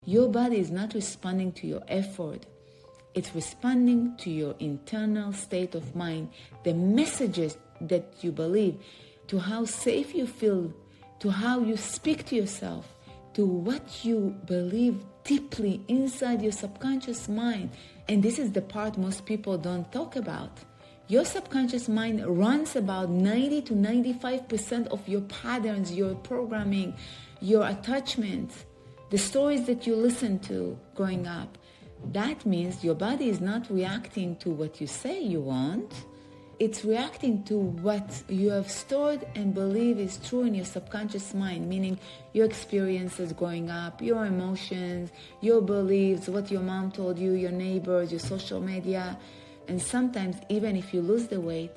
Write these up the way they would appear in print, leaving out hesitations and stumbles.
Your body is not responding to your effort. It's responding to your internal state of mind, the messages that you believe, to how safe you feel, to how you speak to yourself, to what you believe deeply inside your subconscious mind. And this is the part most people don't talk about. Your subconscious mind runs about 90 to 95% of your patterns, your programming, your attachments, the stories that you listen to growing up. That means your body is not reacting to what you say you want. It's reacting to what you have stored and believe is true in your subconscious mind, meaning your experiences growing up, your emotions, your beliefs, what your mom told you, your neighbors, your social media. And sometimes even if you lose the weight,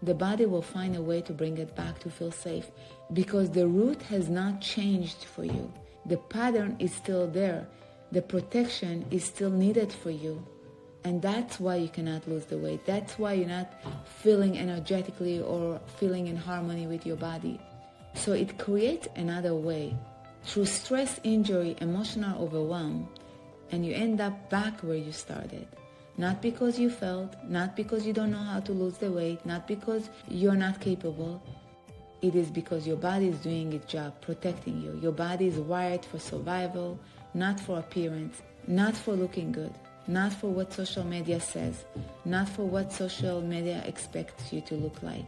the body will find a way to bring it back to feel safe because the root has not changed for you. The pattern is still there. The protection is still needed for you. And that's why you cannot lose the weight. That's why you're not feeling energetically or feeling in harmony with your body. So it creates another way. Through stress, injury, emotional overwhelm, and you end up back where you started. Not because you failed, not because you don't know how to lose the weight, not because you're not capable. It is because your body is doing its job, protecting you. Your body is wired for survival, not for appearance, not for looking good, not for what social media says, not for what social media expects you to look like.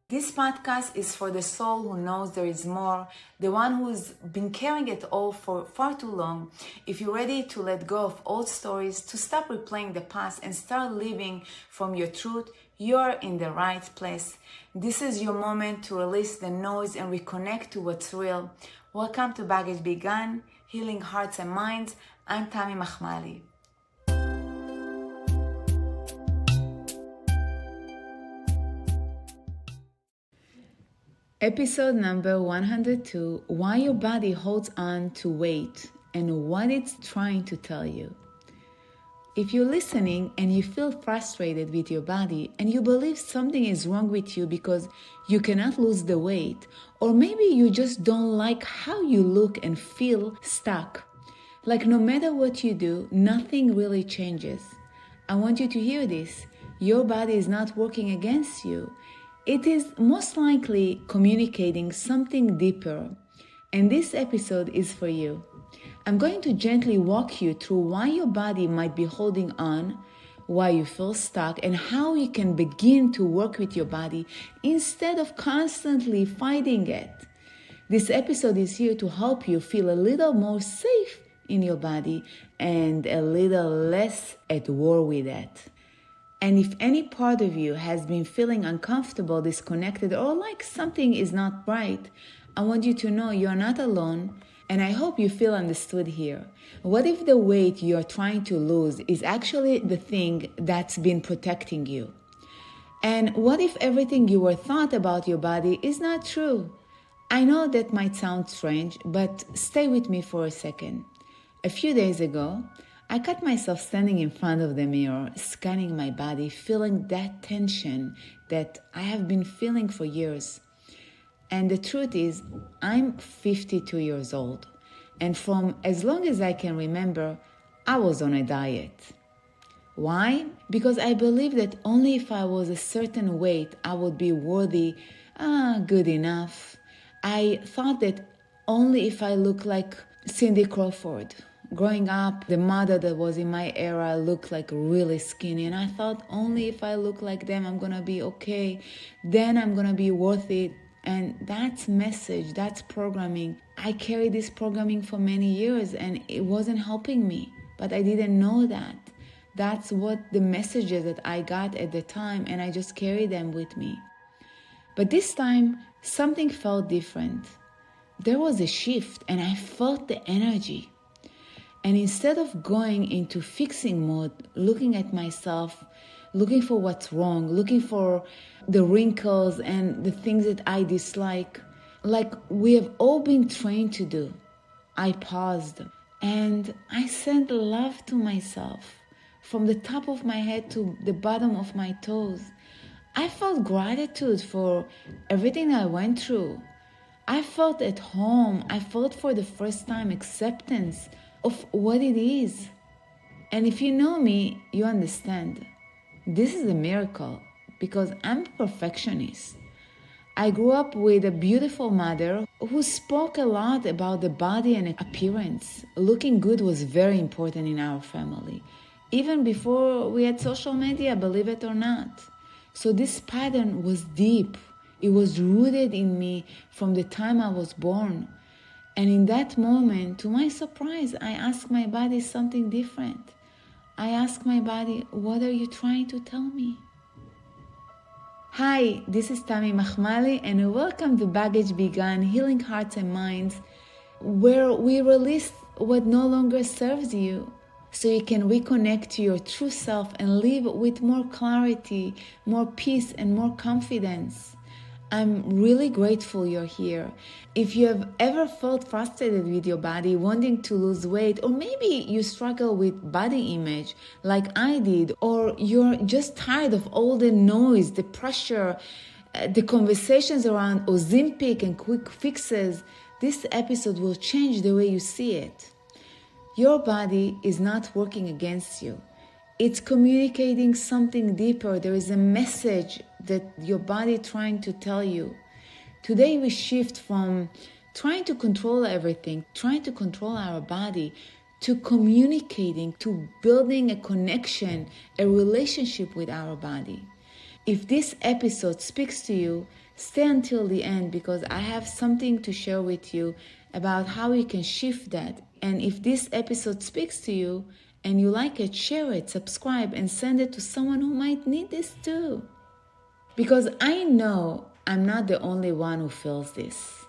This podcast is for the soul who knows there is more, the one who's been carrying it all for far too long. If you're ready to let go of old stories, to stop replaying the past and start living from your truth, you're in the right place. This is your moment to release the noise and reconnect to what's real. Welcome to Baggage Begun, Healing Hearts and Minds. I'm Tami Mahmali. Episode number 102, Why Your Body Holds On to Weight and What It's Trying to Tell You. If you're listening and you feel frustrated with your body and you believe something is wrong with you because you cannot lose the weight, or maybe you just don't like how you look and feel stuck, like no matter what you do, nothing really changes. I want you to hear this. Your body is not working against you. It is most likely communicating something deeper, and this episode is for you. I'm going to gently walk you through why your body might be holding on, why you feel stuck, and how you can begin to work with your body instead of constantly fighting it. This episode is here to help you feel a little more safe in your body and a little less at war with it. And if any part of you has been feeling uncomfortable, disconnected, or like something is not right, I want you to know you're not alone, and I hope you feel understood here. What if the weight you're trying to lose is actually the thing that's been protecting you? And what if everything you were thought about your body is not true? I know that might sound strange, but stay with me for a second. A few days ago, I caught myself standing in front of the mirror, scanning my body, feeling that tension that I have been feeling for years. And the truth is, I'm 52 years old. And from as long as I can remember, I was on a diet. Why? Because I believed that only if I was a certain weight, I would be worthy, good enough. I thought that only if I looked like Cindy Crawford. Growing up, the mother that was in my era looked like really skinny, and I thought only if I look like them, I'm gonna be okay. Then I'm gonna be worth it. And that's message, that's programming. I carried this programming for many years, and it wasn't helping me, but I didn't know that. That's what the messages that I got at the time, and I just carried them with me. But this time, something felt different. There was a shift, and I felt the energy. And instead of going into fixing mode, looking at myself, looking for what's wrong, looking for the wrinkles and the things that I dislike, like we have all been trained to do, I paused and I sent love to myself from the top of my head to the bottom of my toes. I felt gratitude for everything I went through. I felt at home. I felt for the first time acceptance of what it is. And if you know me, you understand. This is a miracle because I'm a perfectionist. I grew up with a beautiful mother who spoke a lot about the body and appearance. Looking good was very important in our family, even before we had social media, believe it or not. So this pattern was deep. It was rooted in me from the time I was born. And in that moment, to my surprise, I asked my body something different. I asked my body, what are you trying to tell me? Hi, this is Tami Mahmali, and welcome to Baggage Begun, Healing Hearts and Minds, where we release what no longer serves you so you can reconnect to your true self and live with more clarity, more peace, and more confidence. I'm really grateful you're here. If you have ever felt frustrated with your body, wanting to lose weight, or maybe you struggle with body image like I did, or you're just tired of all the noise, the pressure, the conversations around Ozempic and quick fixes, this episode will change the way you see it. Your body is not working against you. It's communicating something deeper. There is a message that your body is trying to tell you. Today we shift from trying to control everything, trying to control our body, to communicating, to building a connection, a relationship with our body. If this episode speaks to you, stay until the end because I have something to share with you about how you can shift that. And if this episode speaks to you and you like it, share it, subscribe, and send it to someone who might need this too. Because I know I'm not the only one who feels this.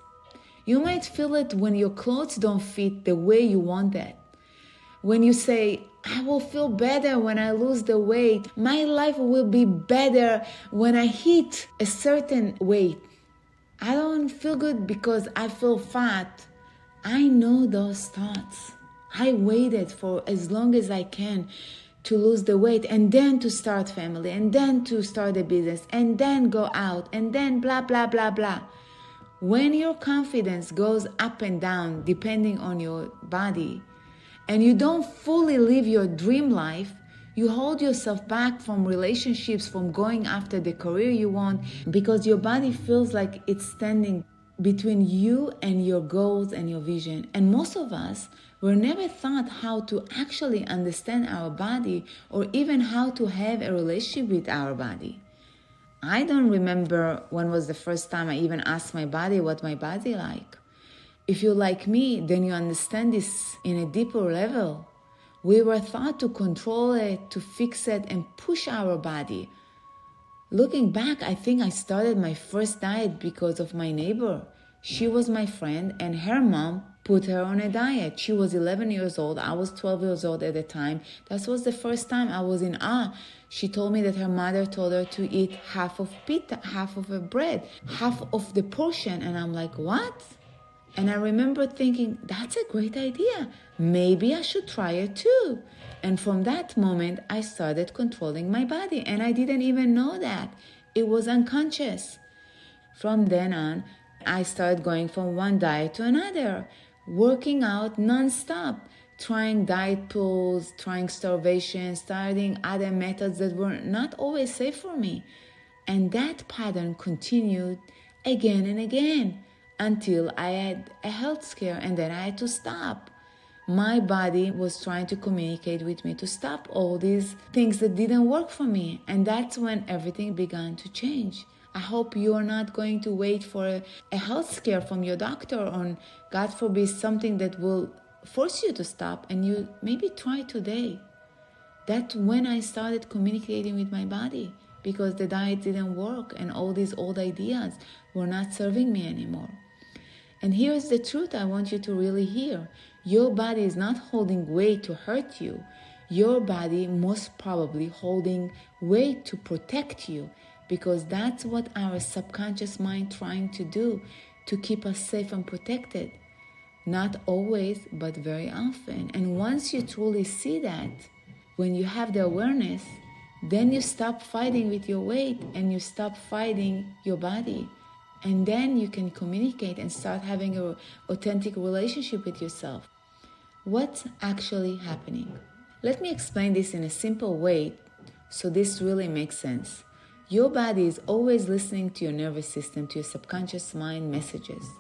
You might feel it when your clothes don't fit the way you want it. When you say, I will feel better when I lose the weight. My life will be better when I hit a certain weight. I don't feel good because I feel fat. I know those thoughts. I waited for as long as I can to lose the weight and then to start family and then to start a business and then go out and then blah, blah, blah, blah. When your confidence goes up and down depending on your body and you don't fully live your dream life, you hold yourself back from relationships, from going after the career you want because your body feels like it's standing between you and your goals and your vision. And most of us were never taught how to actually understand our body or even how to have a relationship with our body. I don't remember when was the first time I even asked my body what my body like. If you're like me, then you understand this in a deeper level. We were taught to control it, to fix it, and push our body. Looking back, I think I started my first diet because of my neighbor. She was my friend and her mom put her on a diet. She was 11 years old. I was 12 years old at the time. That was the first time I was in awe. She told me that her mother told her to eat half of pita, half of a bread, half of the portion. And I'm like, what? And I remember thinking, that's a great idea. Maybe I should try it too. And from that moment, I started controlling my body. And I didn't even know that. It was unconscious. From then on, I started going from one diet to another, working out nonstop, trying diet pills, trying starvation, starting other methods that were not always safe for me. And that pattern continued again and again until I had a health scare and then I had to stop. My body was trying to communicate with me to stop all these things that didn't work for me. And that's when everything began to change. I hope you are not going to wait for a health scare from your doctor or, God forbid, something that will force you to stop, and you maybe try today. That's when I started communicating with my body because the diet didn't work and all these old ideas were not serving me anymore. And here's the truth I want you to really hear. Your body is not holding weight to hurt you. Your body most probably holding weight to protect you, because that's what our subconscious mind trying to do, to keep us safe and protected. Not always, but very often. And once you truly see that, when you have the awareness, then you stop fighting with your weight and you stop fighting your body. And then you can communicate and start having an authentic relationship with yourself. What's actually happening? Let me explain this in a simple way so this really makes sense. Your body is always listening to your nervous system, to your subconscious mind messages.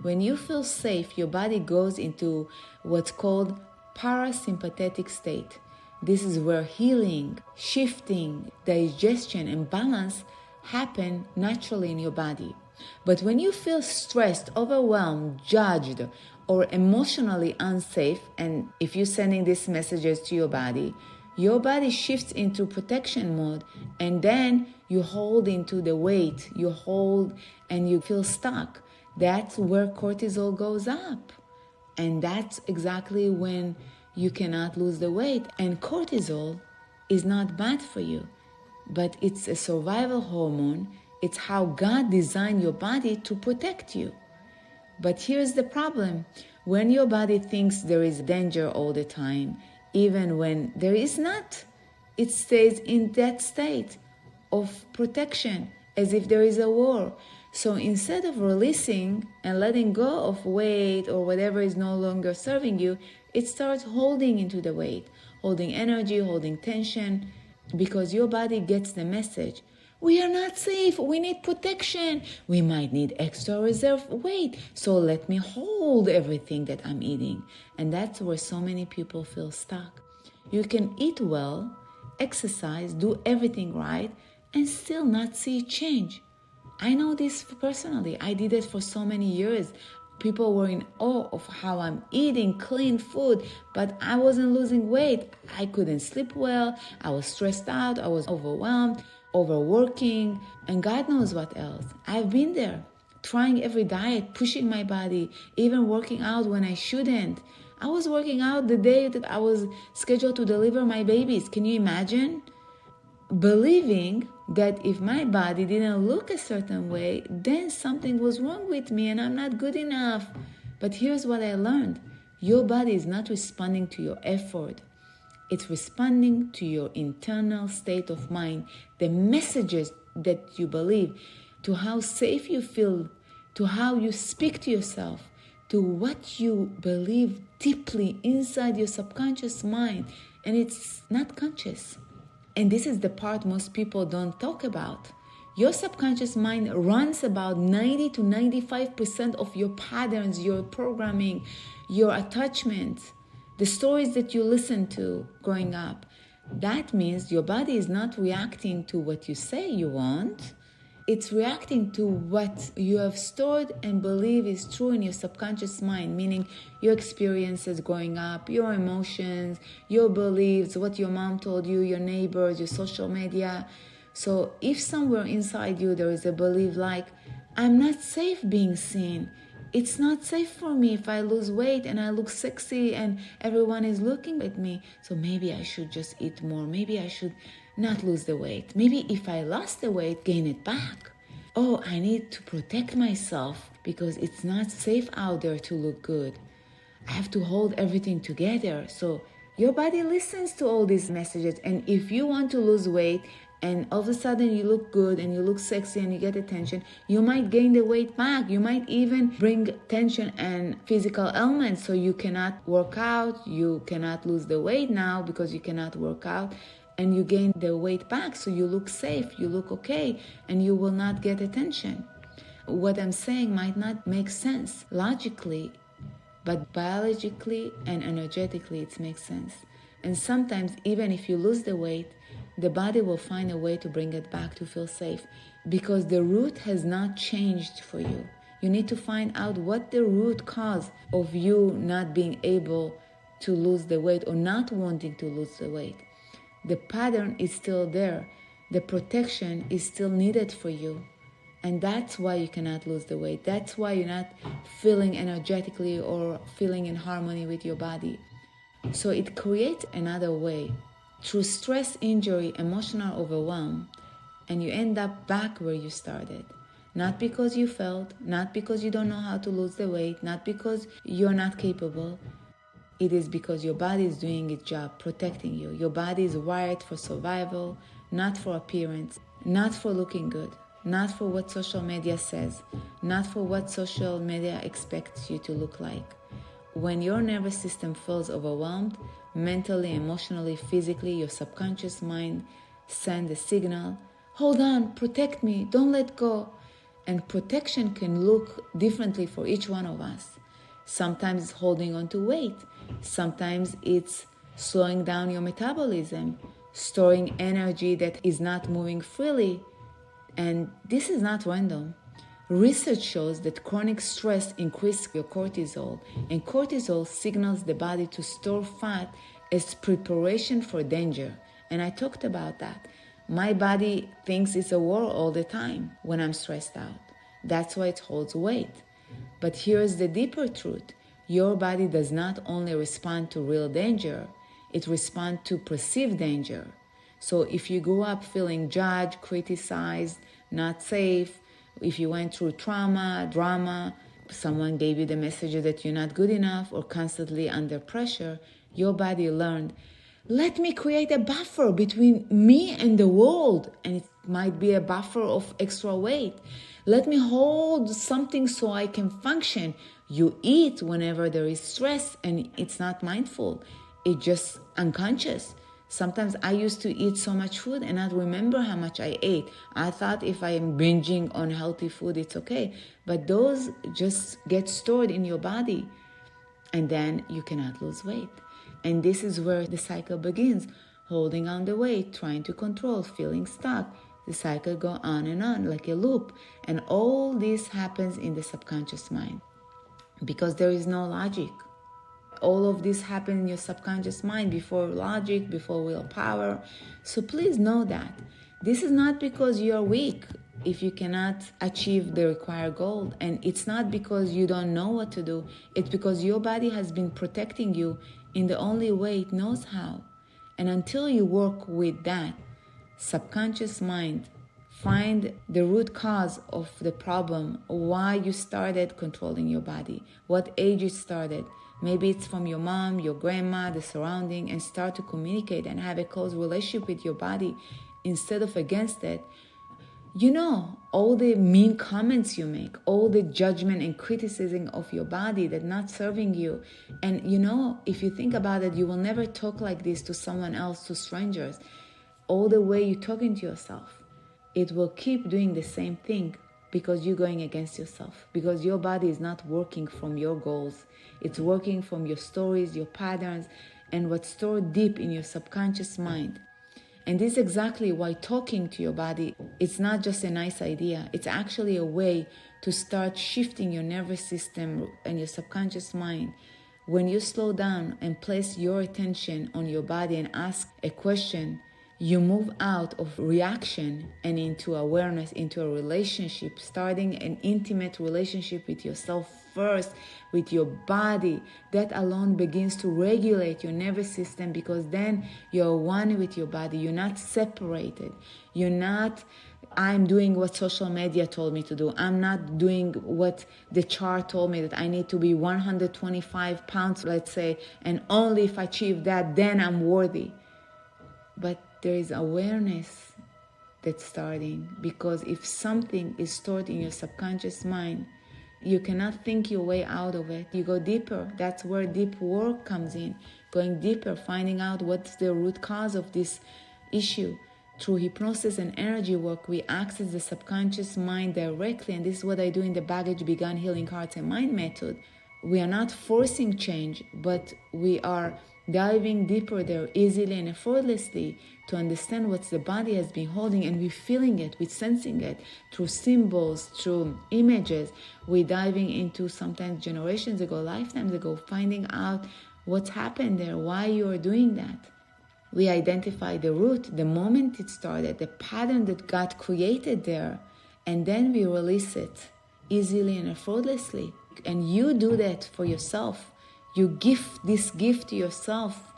When you feel safe, your body goes into what's called parasympathetic state. This is where healing, shifting, digestion, and balance happen naturally in your body. But when you feel stressed, overwhelmed, judged, or emotionally unsafe, and if you're sending these messages to your body shifts into protection mode, and then you hold into the weight, you hold and you feel stuck. That's where cortisol goes up. And that's exactly when you cannot lose the weight. And cortisol is not bad for you, but it's a survival hormone. It's how God designed your body to protect you. But here's the problem. When your body thinks there is danger all the time, even when there is not, it stays in that state of protection as if there is a war. So instead of releasing and letting go of weight or whatever is no longer serving you, it starts holding into the weight, holding energy, holding tension, because your body gets the message. We are not safe. We need protection. We might need extra reserve weight. So let me hold everything that I'm eating. And that's where so many people feel stuck. You can eat well, exercise, do everything right, and still not see change. I know this personally. I did it for so many years. People were in awe of how I'm eating clean food, but I wasn't losing weight. I couldn't sleep well. I was stressed out. I was overwhelmed, overworking, and God knows what else. I've been there, trying every diet, pushing my body, even working out when I shouldn't. I was working out the day that I was scheduled to deliver my babies. Can you imagine? Believing that if my body didn't look a certain way, then something was wrong with me and I'm not good enough. But here's what I learned. Your body is not responding to your effort. It's responding to your internal state of mind, the messages that you believe, to how safe you feel, to how you speak to yourself, to what you believe deeply inside your subconscious mind. And it's not conscious. And this is the part most people don't talk about. Your subconscious mind runs about 90 to 95% of your patterns, your programming, your attachments, the stories that you listen to growing up. That means your body is not reacting to what you say you want. It's reacting to what you have stored and believe is true in your subconscious mind, meaning your experiences growing up, your emotions, your beliefs, what your mom told you, your neighbors, your social media. So if somewhere inside you there is a belief like, I'm not safe being seen. It's not safe for me if I lose weight and I look sexy and everyone is looking at me. So maybe I should just eat more. Maybe I should not lose the weight. Maybe if I lost the weight, gain it back. Oh, I need to protect myself because it's not safe out there to look good. I have to hold everything together. So your body listens to all these messages. And if you want to lose weight and all of a sudden you look good and you look sexy and you get attention, you might gain the weight back. You might even bring tension and physical ailments. So you cannot work out. You cannot lose the weight now because you cannot work out. And you gain the weight back, so you look safe, you look okay, and you will not get attention. What I'm saying might not make sense logically, but biologically and energetically it makes sense. And sometimes even if you lose the weight, the body will find a way to bring it back to feel safe because the root has not changed for you. You need to find out what the root cause of you not being able to lose the weight or not wanting to lose the weight. The pattern is still there. The protection is still needed for you. And that's why you cannot lose the weight. That's why you're not feeling energetically or feeling in harmony with your body. So it creates another way. Through stress, injury, emotional overwhelm, and you end up back where you started. Not because you failed, not because you don't know how to lose the weight, not because you're not capable. It is because your body is doing its job, protecting you. Your body is wired for survival, not for appearance, not for looking good. not for what social media says, not for what social media expects you to look like. When your nervous system feels overwhelmed, mentally, emotionally, physically, your subconscious mind sends a signal, hold on, protect me, don't let go. And protection can look differently for each one of us. Sometimes it's holding on to weight. Sometimes it's slowing down your metabolism, storing energy that is not moving freely. And this is not random. Research shows that chronic stress increases your cortisol, and cortisol signals the body to store fat as preparation for danger. And I talked about that. My body thinks it's a war all the time when I'm stressed out. That's why it holds weight. But here's the deeper truth. Your body does not only respond to real danger, it responds to perceived danger. So if you grew up feeling judged, criticized, not safe, if you went through trauma, drama, someone gave you the message that you're not good enough or constantly under pressure, your body learned, let me create a buffer between me and the world. And it might be a buffer of extra weight. Let me hold something so I can function. You eat whenever there is stress and it's not mindful. It's just unconscious. Sometimes I used to eat so much food and not remember how much I ate. I thought if I am binging on healthy food, it's okay. But those just get stored in your body. And then you cannot lose weight. And this is where the cycle begins. Holding on the weight, trying to control, feeling stuck. The cycle goes on and on like a loop. And all this happens in the subconscious mind. Because there is no logic. All of this happens in your subconscious mind before logic, before willpower. So please know that. This is not because you are weak if you cannot achieve the required goal. And it's not because you don't know what to do. It's because your body has been protecting you in the only way it knows how. And until you work with that subconscious mind, find the root cause of the problem, why you started controlling your body, what age it started. Maybe it's from your mom, your grandma, the surrounding, and start to communicate and have a close relationship with your body instead of against it. You know, all the mean comments you make, all the judgment and criticism of your body that not serving you. And you know, if you think about it, you will never talk like this to someone else, to strangers. All the way you're talking to yourself, it will keep doing the same thing because you're going against yourself, because your body is not working from your goals. It's working from your stories, your patterns, and what's stored deep in your subconscious mind. And this is exactly why talking to your body, it's not just a nice idea. It's actually a way to start shifting your nervous system and your subconscious mind. When you slow down and place your attention on your body and ask a question, you move out of reaction and into awareness, into a relationship, starting an intimate relationship with yourself first, with your body. That alone begins to regulate your nervous system, because then you're one with your body. You're not separated. You're not, I'm doing what social media told me to do. I'm not doing what the chart told me that I need to be 125 pounds, let's say, and only if I achieve that, then I'm worthy. But there is awareness that's starting, because if something is stored in your subconscious mind, you cannot think your way out of it. You go deeper. That's where deep work comes in. Going deeper, finding out what's the root cause of this issue. Through hypnosis and energy work, we access the subconscious mind directly, and this is what I do in the Baggage Begun Healing Hearts and Mind method. We are not forcing change, but we are diving deeper there easily and effortlessly to understand what the body has been holding, and we're feeling it, we're sensing it through symbols, through images. We're diving into sometimes generations ago, lifetimes ago, finding out what's happened there, why you are doing that. We identify the root, the moment it started, the pattern that got created there, and then we release it easily and effortlessly. And you do that for yourself. You give this gift to yourself.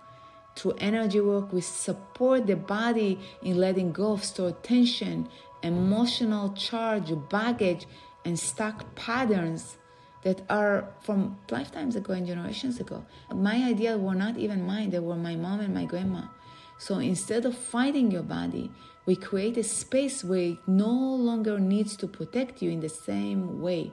Through energy work, we support the body in letting go of stored tension, emotional charge, baggage, and stuck patterns that are from lifetimes ago and generations ago. My ideas were not even mine. They were my mom and my grandma. So instead of fighting your body, we create a space where it no longer needs to protect you in the same way.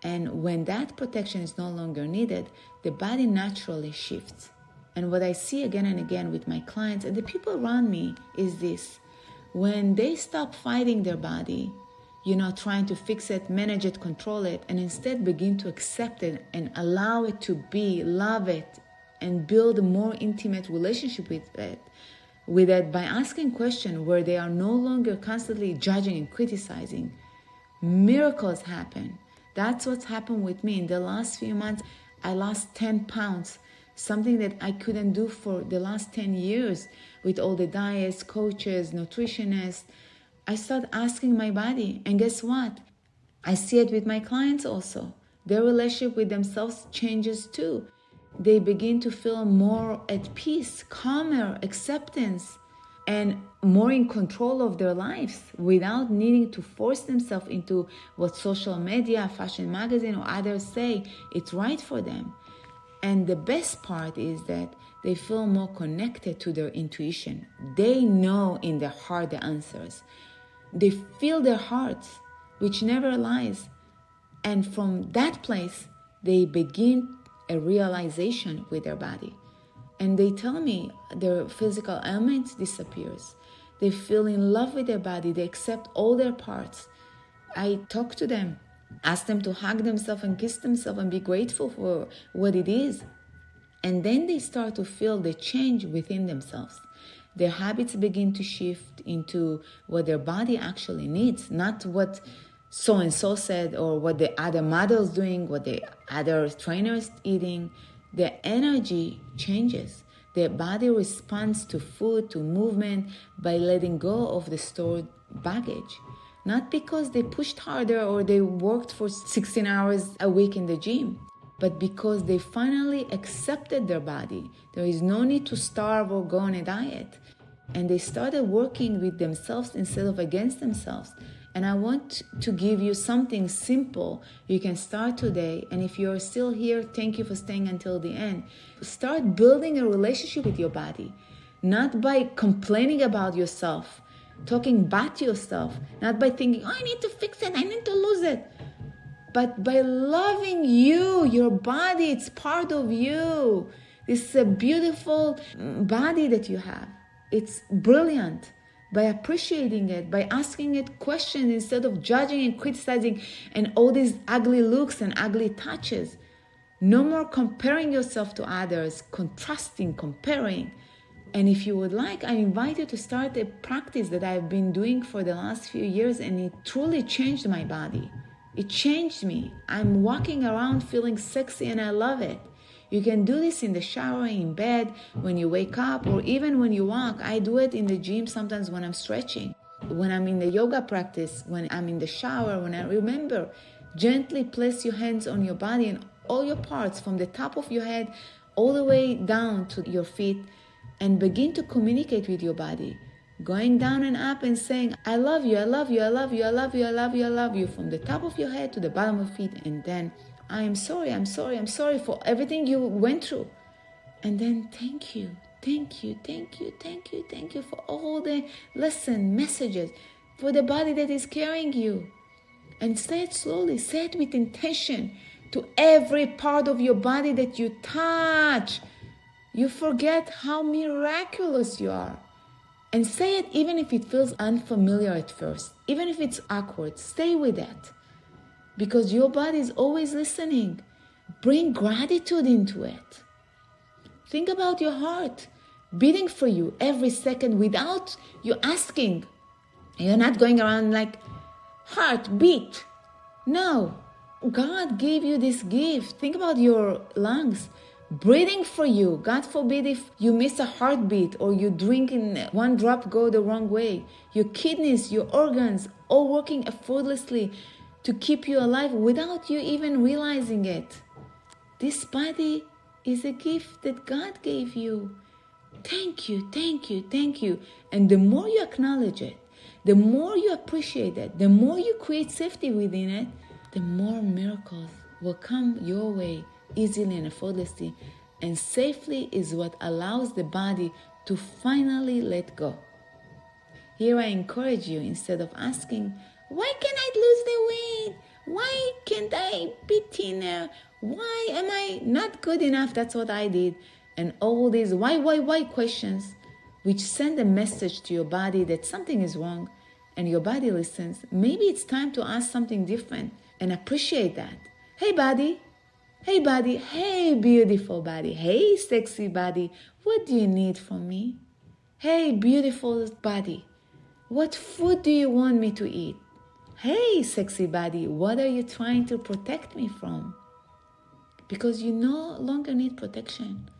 And when that protection is no longer needed, the body naturally shifts. And what I see again and again with my clients and the people around me is this. When they stop fighting their body, trying to fix it, manage it, control it, and instead begin to accept it and allow it to be, love it, and build a more intimate relationship with it by asking questions where they are no longer constantly judging and criticizing, miracles happen. That's what's happened with me. In the last few months, I lost 10 pounds, something that I couldn't do for the last 10 years with all the diets, coaches, nutritionists. I started asking my body, and guess what? I see it with my clients also. Their relationship with themselves changes too. They begin to feel more at peace, calmer, acceptance, and more in control of their lives without needing to force themselves into what social media, fashion magazine, or others say it's right for them. And the best part is that they feel more connected to their intuition. They know in their heart the answers. They feel their hearts, which never lies. And from that place, they begin a realization with their body. And they tell me their physical ailments disappears. They feel in love with their body. They accept all their parts. I talk to them, ask them to hug themselves and kiss themselves and be grateful for what it is. And then they start to feel the change within themselves. Their habits begin to shift into what their body actually needs, not what so-and-so said or what the other model's doing, what the other trainer's eating. Their energy changes. Their body responds to food, to movement, by letting go of the stored baggage. Not because they pushed harder or they worked for 16 hours a week in the gym, but because they finally accepted their body. There is no need to starve or go on a diet. And they started working with themselves instead of against themselves. And I want to give you something simple you can start today. And if you're still here, thank you for staying until the end. Start building a relationship with your body, not by complaining about yourself, talking bad to yourself, not by thinking, I need to fix it, I need to lose it, but by loving you, your body. It's part of you. This is a beautiful body that you have. It's brilliant. By appreciating it, by asking it questions instead of judging and criticizing and all these ugly looks and ugly touches. No more comparing yourself to others, contrasting, comparing. And if you would like, I invite you to start a practice that I've been doing for the last few years, and it truly changed my body. It changed me. I'm walking around feeling sexy and I love it. You can do this in the shower, in bed, when you wake up, or even when you walk. I do it in the gym sometimes when I'm stretching, when I'm in the yoga practice, when I'm in the shower, when I remember. Gently place your hands on your body and all your parts from the top of your head all the way down to your feet, and begin to communicate with your body. Going down and up and saying, I love you, I love you, I love you, I love you, I love you, I love you, from the top of your head to the bottom of your feet. And then, I am sorry, I'm sorry, I'm sorry for everything you went through. And then thank you, thank you, thank you, thank you, thank you for all the lesson messages, for the body that is carrying you. And say it slowly, say it with intention to every part of your body that you touch. You forget how miraculous you are. And say it even if it feels unfamiliar at first, even if it's awkward, stay with that. Because your body is always listening. Bring gratitude into it. Think about your heart beating for you every second without you asking. You're not going around like, heartbeat. No, God gave you this gift. Think about your lungs breathing for you. God forbid if you miss a heartbeat or you drink in one drop go the wrong way. Your kidneys, your organs, all working effortlessly to keep you alive without you even realizing it. This body is a gift that God gave you. Thank you, thank you, thank you. And the more you acknowledge it, the more you appreciate it, the more you create safety within it, the more miracles will come your way easily and effortlessly. And safely is what allows the body to finally let go. Here I encourage you, instead of asking, why can't I lose the weight? Why can't I be thinner? Why am I not good enough? That's what I did. And all these why questions, which send a message to your body that something is wrong, and your body listens. Maybe it's time to ask something different and appreciate that. Hey body, hey beautiful body, hey sexy body, what do you need from me? Hey beautiful body, what food do you want me to eat? Hey sexy body, what are you trying to protect me from? Because you no longer need protection.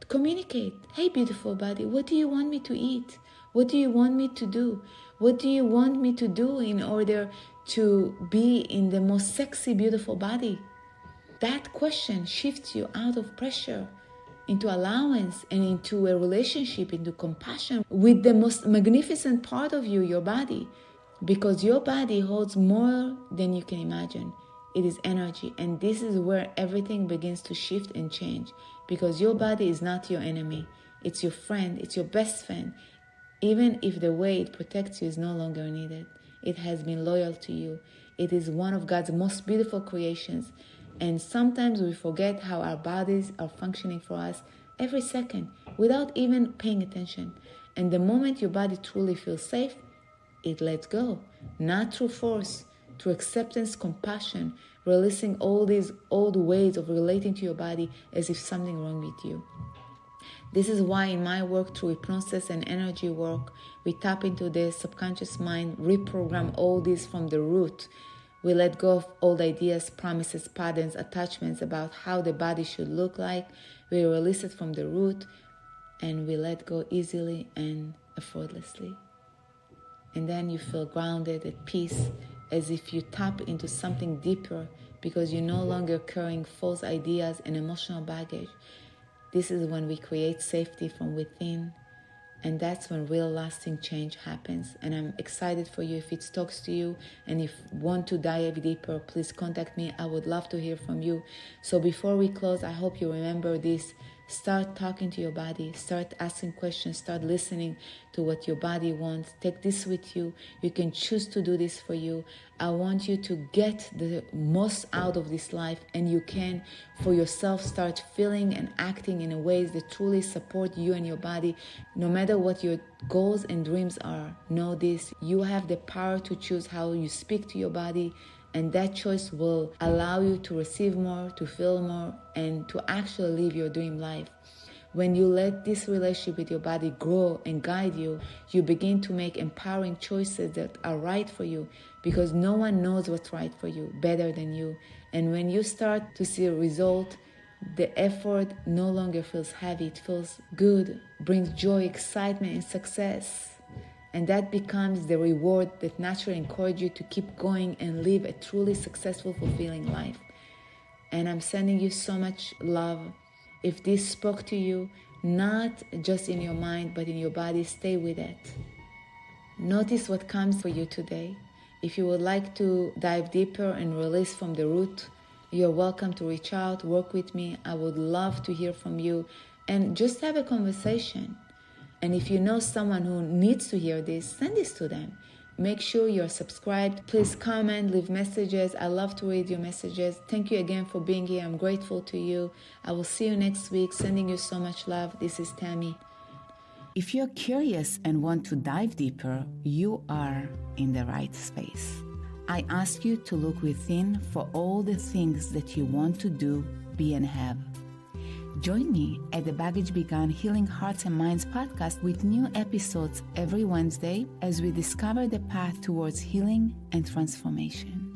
Communicate. Hey beautiful body, what do you want me to eat? What do you want me to do? What do you want me to do in order to be in the most sexy, beautiful body? That question shifts you out of pressure into allowance and into a relationship, into compassion with the most magnificent part of you, your body. Because your body holds more than you can imagine. It is energy, and this is where everything begins to shift and change. Because your body is not your enemy. It's your friend, it's your best friend. Even if the way it protects you is no longer needed, it has been loyal to you. It is one of God's most beautiful creations. And sometimes we forget how our bodies are functioning for us every second without even paying attention. And the moment your body truly feels safe, it lets go. Not through force, through acceptance, compassion, releasing all these old ways of relating to your body as if something wrong with you. This is why in my work through hypnosis and energy work, we tap into the subconscious mind, reprogram all this from the root. We let go of old ideas, promises, patterns, attachments about how the body should look like. We release it from the root, and we let go easily and effortlessly. And then you feel grounded, at peace, as if you tap into something deeper because you're no longer carrying false ideas and emotional baggage. This is when we create safety from within, and that's when real lasting change happens. And I'm excited for you. If it talks to you and if you want to dive deeper, please contact me. I would love to hear from you. So before we close, I hope you remember this. Start talking to your body. Start asking questions. Start listening to what your body wants. Take this with you. You can choose to do this for you. I want you to get the most out of this life, and you can, for yourself, start feeling and acting in ways that truly support you and your body. No matter what your goals and dreams are, know this: you have the power to choose how you speak to your body, and that choice will allow you to receive more, to feel more, and to actually live your dream life. When you let this relationship with your body grow and guide you, you begin to make empowering choices that are right for you, because no one knows what's right for you better than you. And when you start to see a result, the effort no longer feels heavy. It feels good, brings joy, excitement, and success. And that becomes the reward that naturally encourages you to keep going and live a truly successful, fulfilling life. And I'm sending you so much love. If this spoke to you, not just in your mind, but in your body, stay with it. Notice what comes for you today. If you would like to dive deeper and release from the root, you're welcome to reach out, work with me. I would love to hear from you and just have a conversation. And if you know someone who needs to hear this, send this to them. Make sure you're subscribed. Please comment, leave messages. I love to read your messages. Thank you again for being here. I'm grateful to you. I will see you next week. Sending you so much love. This is Tammy. If you're curious and want to dive deeper, you are in the right space. I ask you to look within for all the things that you want to do, be, and have. Join me at the Baggage Begun Healing Hearts and Minds podcast with new episodes every Wednesday as we discover the path towards healing and transformation.